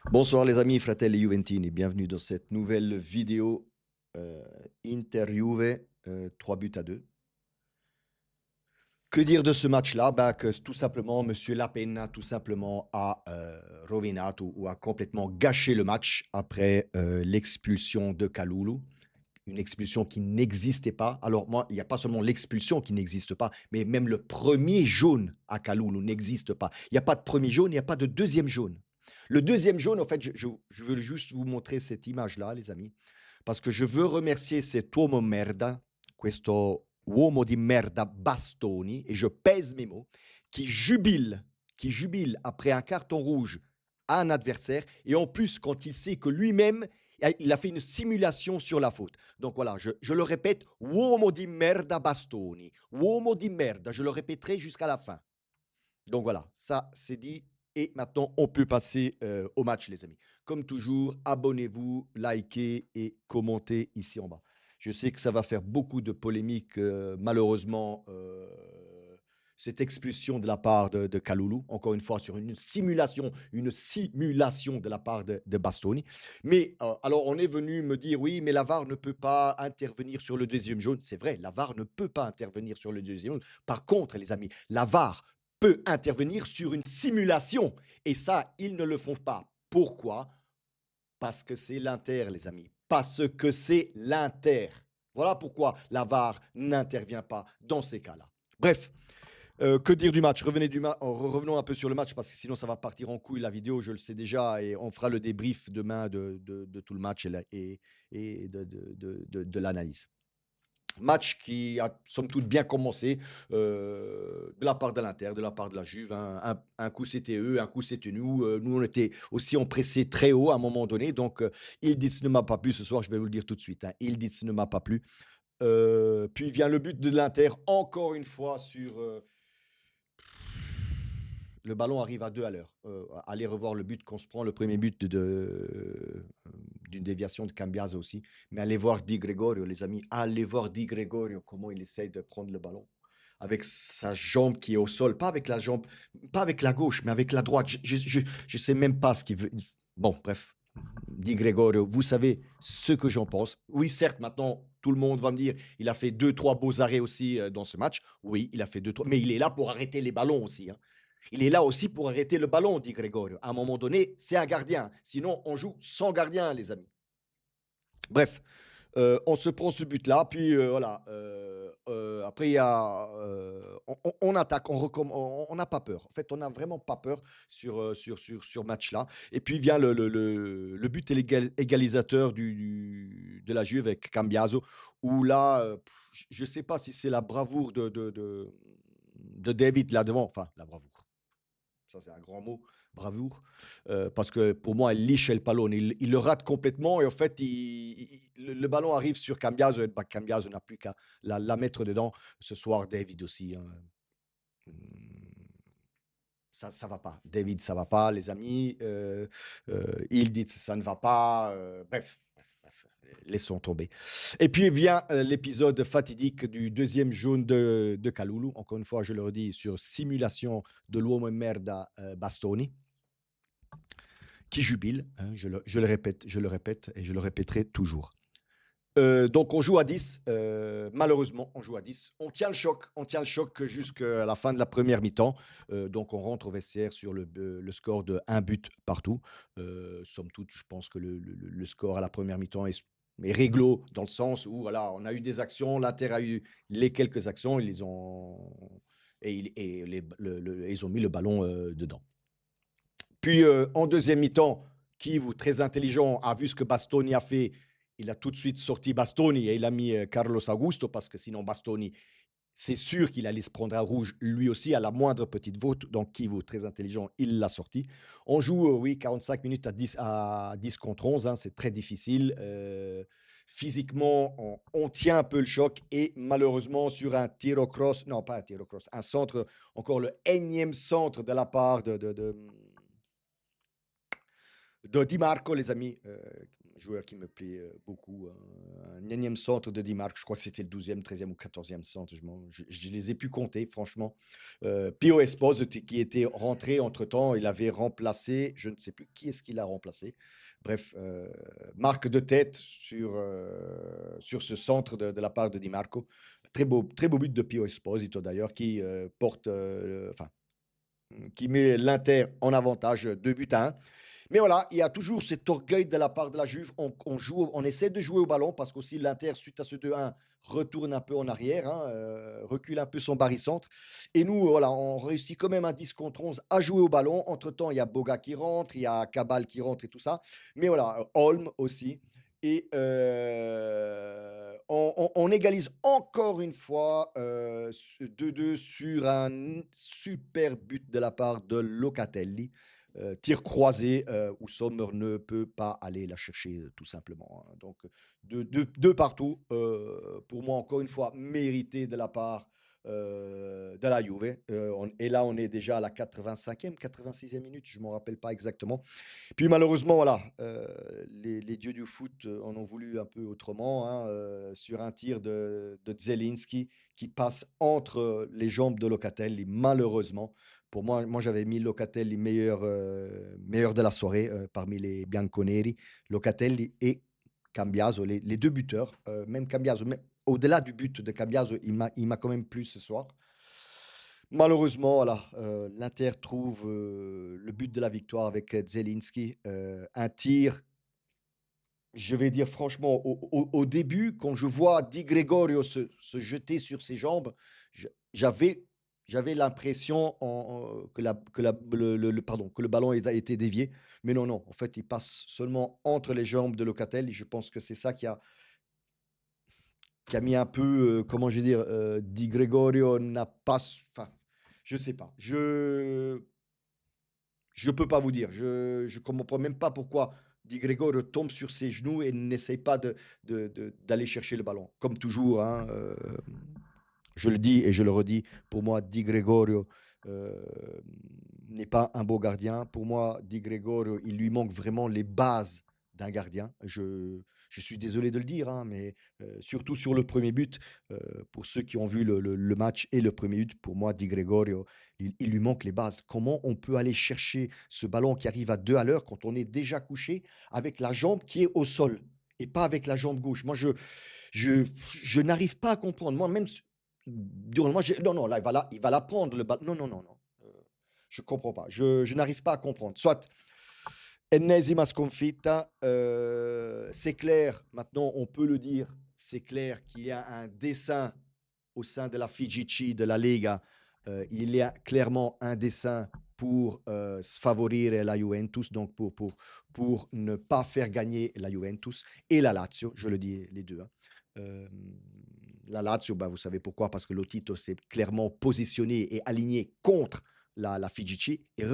Bonsoir les amis, fratelli Juventini, bienvenue dans cette nouvelle vidéo Inter-Juve, 3 buts à 2. Que dire de ce match-là? Bah, que tout simplement, Monsieur Lapenna tout simplement a rovinato ou a complètement gâché le match après l'expulsion de Kalulu. Une expulsion qui n'existait pas. Alors moi, il n'y a pas seulement l'expulsion qui n'existe pas, mais même le premier jaune à Kalulu n'existe pas. Il n'y a pas de premier jaune, il n'y a pas de deuxième jaune. Le deuxième jaune, en fait, je veux juste vous montrer cette image-là, les amis, parce que je veux remercier cet uomo merda, questo uomo di merda Bastoni, et je pèse mes mots, qui jubile après un carton rouge à un adversaire, et en plus quand il sait que lui-même, il a fait une simulation sur la faute. Donc voilà, je le répète, uomo di merda Bastoni, uomo di merda, je le répéterai jusqu'à la fin. Donc voilà, ça c'est dit. Et maintenant, on peut passer au match, les amis. Comme toujours, abonnez-vous, likez et commentez ici en bas. Je sais que ça va faire beaucoup de polémiques, malheureusement, cette expulsion de la part de Kalulu, encore une fois, sur une simulation de la part de Bastoni. Mais alors, on est venu me dire, oui, mais la VAR ne peut pas intervenir sur le deuxième jaune. C'est vrai, la VAR ne peut pas intervenir sur le deuxième jaune. Par contre, les amis, la VAR peut intervenir sur une simulation. Et ça, ils ne le font pas. Pourquoi? Parce que c'est l'Inter, les amis. Parce que c'est l'Inter. Voilà pourquoi la VAR n'intervient pas dans ces cas-là. Bref, que dire du match? Revenons un peu sur le match parce que sinon ça va partir en couille la vidéo, je le sais déjà, et on fera le débrief demain de tout le match et de l'analyse. Match qui a somme toute bien commencé de la part de l'Inter, de la part de la Juve. Un coup c'était eux, un coup c'était nous. Nous on était aussi empressés très haut à un moment donné. Donc Ildiz ne m'a pas plu ce soir, je vais vous le dire tout de suite. Ildiz ne m'a pas plu. Puis vient le but de l'Inter, encore une fois sur le ballon arrive à 2 à l'heure. Allez revoir le but qu'on se prend, le premier but d'une déviation de Cambiase aussi. Mais allez voir Di Gregorio, les amis. Allez voir Di Gregorio, comment il essaye de prendre le ballon. Avec sa jambe qui est au sol. Pas avec la jambe, pas avec la gauche, mais avec la droite. Je sais même pas ce qu'il veut. Bon, bref. Di Gregorio, vous savez ce que j'en pense. Oui, certes, maintenant, tout le monde va me dire, il a fait deux, trois beaux arrêts aussi dans ce match. Oui, il a fait deux, trois, mais il est là pour arrêter les ballons aussi. Hein. Il est là aussi pour arrêter le ballon, dit Gregorio. À un moment donné, c'est un gardien. Sinon, on joue sans gardien, les amis. Bref, on se prend ce but-là, puis voilà. Après, il y a, on attaque, on n'a pas peur. En fait, on n'a vraiment pas peur sur match-là. Et puis vient le but égalisateur de la Juve avec Cambiaso, où là, je ne sais pas si c'est la bravoure de David là devant. Enfin, la bravoure. Ça, c'est un grand mot, bravoure. Parce que pour moi, il liche le ballon. Il le rate complètement et en fait, le ballon arrive sur Cambiaso et bah, Cambiaso n'a plus qu'à la mettre dedans. Ce soir, David aussi. Hein. Ça va pas. David, ça va pas, les amis. Il dit ça ne va pas. Bref, laissons tomber. Et puis vient l'épisode fatidique du deuxième jaune de Kalulu. Encore une fois, je le redis, sur simulation de l'uomo merda Bastoni, qui jubile. Hein, je le répète et je le répéterai toujours. Donc on joue à 10, malheureusement on joue à 10. On tient le choc jusqu'à la fin de la première mi-temps. Donc on rentre au vestiaire sur le score de un but partout. Somme toute, je pense que le score à la première mi-temps est réglo dans le sens où voilà, on a eu des actions, l'Inter a eu les quelques actions, ils ont ils ont mis le ballon dedans. Puis en deuxième mi-temps, Kivu, très intelligent, a vu ce que Bastoni a fait. Il a tout de suite sorti Bastoni et il a mis Carlos Augusto parce que sinon Bastoni, c'est sûr qu'il allait se prendre un rouge lui aussi à la moindre petite faute. Donc Kivu, très intelligent, il l'a sorti. On joue, oui, 45 minutes à 10 contre 11. Hein, c'est très difficile. Physiquement, on tient un peu le choc et malheureusement sur un tir au cross, non pas un tir au cross, un centre, encore le énième centre de la part de Di Marco, les amis. joueur qui me plaît beaucoup. Un énième centre de Di Marco, je crois que c'était le 12e, 13e ou 14e centre. Je les ai pu compter, franchement. Pio Esposito qui était rentré entre-temps, il avait remplacé, je ne sais plus qui est-ce qu'il a remplacé. Bref, marque de tête sur ce centre de la part de Di Marco. Très beau but de Pio Esposito d'ailleurs, qui qui met l'Inter en avantage 2 buts à 1. Mais voilà, il y a toujours cet orgueil de la part de la Juve. On essaie de jouer au ballon parce qu'aussi l'Inter, suite à ce 2-1, retourne un peu en arrière, hein, recule un peu son barycentre. Et nous, voilà, on réussit quand même à 10 contre 11 à jouer au ballon. Entre-temps, il y a Boga qui rentre, il y a Cabal qui rentre et tout ça. Mais voilà, Holm aussi. Et on égalise encore une fois 2-2 sur un super but de la part de Locatelli. Tir croisé où Sommer ne peut pas aller la chercher tout simplement, hein. Donc, deux partout, pour moi, encore une fois, mérité de la part de la Juve. Et là, on est déjà à la 85e, 86e minute, je ne m'en rappelle pas exactement. Puis malheureusement, voilà, les dieux du foot en ont voulu un peu autrement, hein, sur un tir de Zelinski qui passe entre les jambes de Locatelli, malheureusement. Pour moi j'avais mis Locatelli meilleur de la soirée parmi les bianconeri. Locatelli et Cambiaso, les deux buteurs, même Cambiaso, mais au-delà du but de Cambiaso, il m'a quand même plu ce soir. Malheureusement, voilà, l'Inter trouve le but de la victoire avec Zelinski. Un tir, je vais dire franchement, au début, quand je vois Di Gregorio se jeter sur ses jambes, je- j'avais, j'avais l'impression que le ballon a été dévié. Mais non, non, en fait, il passe seulement entre les jambes de Locatelli. Je pense que c'est ça qui a mis un peu, comment je vais dire, Di Gregorio n'a pas, enfin, je sais pas. Je peux pas vous dire. Je comprends même pas pourquoi Di Gregorio tombe sur ses genoux et n'essaye pas d'aller chercher le ballon. Comme toujours, hein, je le dis et je le redis, pour moi, Di Gregorio euh, n'est pas un beau gardien. Pour moi, Di Gregorio, il lui manque vraiment les bases d'un gardien. Je suis désolé de le dire, hein, mais surtout sur le premier but, pour ceux qui ont vu le match et le premier but, pour moi, Di Gregorio, il lui manque les bases. Comment on peut aller chercher ce ballon qui arrive à 2 à l'heure quand on est déjà couché avec la jambe qui est au sol et pas avec la jambe gauche? Moi, je, je n'arrive pas à comprendre. Moi, même durant le match, non, non, là, il va la prendre le ballon. Non, non, non, non. Je comprends pas. Je n'arrive pas à comprendre. Soit ennesima sconfitta, c'est clair, maintenant on peut le dire, c'est clair qu'il y a un dessin au sein de la FIGC, de la Lega, il y a clairement un dessin pour sfavorire la Juventus, donc pour ne pas faire gagner la Juventus et la Lazio, je le dis les deux, hein. Euh, la Lazio, bah, vous savez pourquoi, parce que Lotito s'est clairement positionné et aligné contre la FIGC. Et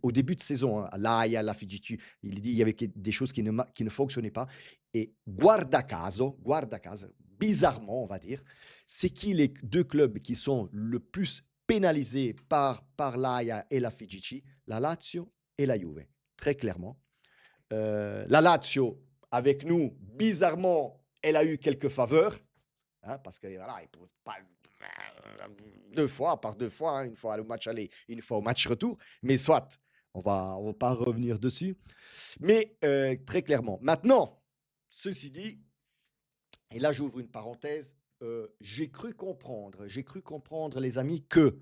au début de saison, hein, là, il y a la FIGC, il dit qu'il y avait des choses qui ne fonctionnaient pas. Et guarda caso, bizarrement, on va dire, c'est qui les deux clubs qui sont le plus pénalisés par l'AIA et la FIGC? La Lazio et la Juve, très clairement. La Lazio, avec nous, bizarrement, elle a eu quelques faveurs, hein, parce que voilà, il ne pouvait pas deux fois, par deux fois, hein, une fois au match aller, une fois au match retour, mais soit, on va pas revenir dessus. Mais très clairement, maintenant, ceci dit, et là j'ouvre une parenthèse, j'ai cru comprendre les amis que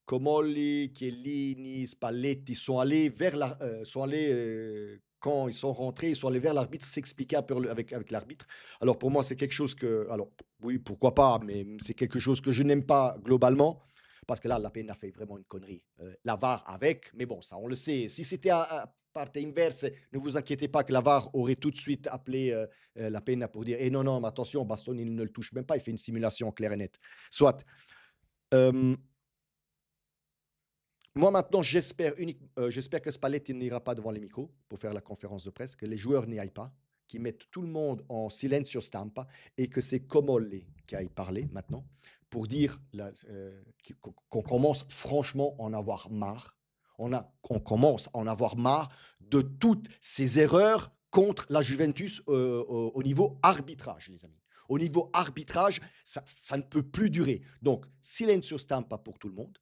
Comolli, Chiellini, Spalletti sont allés quand ils sont rentrés, ils sont allés vers l'arbitre s'expliquer un peu avec l'arbitre. Alors pour moi, c'est quelque chose que, alors oui, pourquoi pas, mais c'est quelque chose que je n'aime pas globalement, parce que là, la peine a fait vraiment une connerie. La VAR avec, mais bon, ça on le sait. Si c'était à parte inverse, ne vous inquiétez pas que la VAR aurait tout de suite appelé la peine pour dire, non, non, mais attention, Bastoni il ne le touche même pas, il fait une simulation claire et nette. Soit. Euh, Moi, maintenant, j'espère que Spalletti n'ira pas devant les micros pour faire la conférence de presse, que les joueurs n'y aillent pas, qu'ils mettent tout le monde en silenzio stampa et que c'est Comolli qui aille parler maintenant pour dire qu'on commence franchement à en avoir marre. On commence à en avoir marre de toutes ces erreurs contre la Juventus au niveau arbitrage, les amis. Au niveau arbitrage, ça ne peut plus durer. Donc, silenzio stampa pour tout le monde.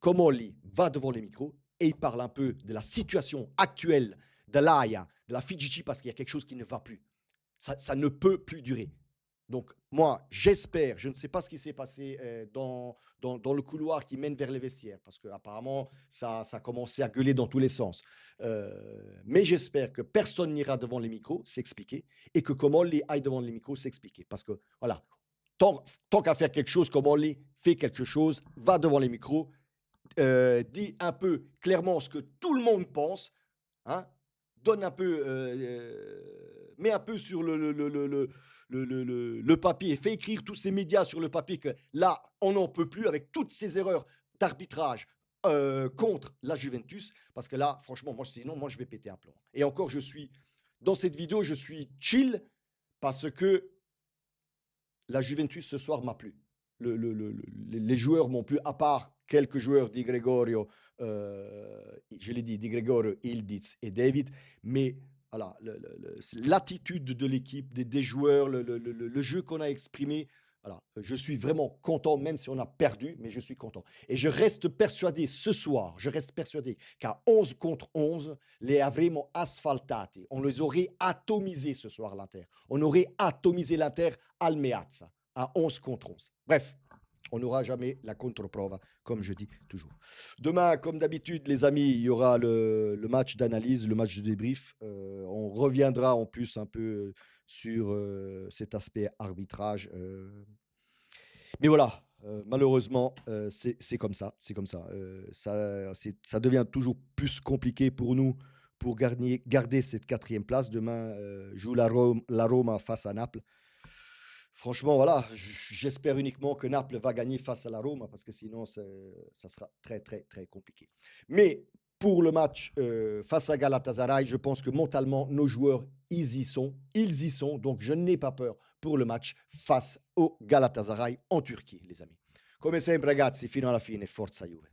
Comolli va devant les micros et il parle un peu de la situation actuelle de l'AIA, de la FIGC, parce qu'il y a quelque chose qui ne va plus. Ça ne peut plus durer. Donc, moi, j'espère, je ne sais pas ce qui s'est passé dans le couloir qui mène vers les vestiaires, parce qu'apparemment, ça a commencé à gueuler dans tous les sens. Mais j'espère que personne n'ira devant les micros s'expliquer et que Comolli aille devant les micros s'expliquer. Parce que, voilà, tant qu'à faire quelque chose, Comolli fait quelque chose, va devant les micros, dit un peu clairement ce que tout le monde pense, hein, donne un peu, met un peu sur le papier, fait écrire tous ces médias sur le papier que là, on n'en peut plus avec toutes ces erreurs d'arbitrage contre la Juventus, parce que là, franchement, moi, sinon, moi, je vais péter un plomb. Et encore, dans cette vidéo, je suis chill parce que la Juventus ce soir m'a plu. Les joueurs m'ont plu, à part quelques joueurs Di Gregorio, je l'ai dit, Di Gregorio, Ildiz et David, mais voilà, l'attitude de l'équipe, des joueurs, le jeu qu'on a exprimé, voilà, je suis vraiment content, même si on a perdu, mais je suis content. Et je reste persuadé ce soir, je reste persuadé qu'à 11 contre 11, les avremo asfaltati. On les aurait atomisés ce soir, l'Inter. On aurait atomisé l'Inter al Meazza, à 11 contre 11. Bref, on n'aura jamais la contre-prova, comme je dis toujours. Demain, comme d'habitude, les amis, il y aura le match d'analyse, le match de débrief. On reviendra en plus un peu sur cet aspect arbitrage. Mais voilà, malheureusement, c'est comme ça. C'est comme ça. Ça devient toujours plus compliqué pour nous pour garder cette quatrième place. Demain, joue la Roma face à Naples. Franchement, voilà, j'espère uniquement que Naples va gagner face à la Roma parce que sinon, ça sera très, très, très compliqué. Mais pour le match face à Galatasaray, je pense que mentalement, nos joueurs, ils y sont. Ils y sont. Donc, je n'ai pas peur pour le match face au Galatasaray en Turquie, les amis. Come sempre, ragazzi, fino alla fine, forza Juve.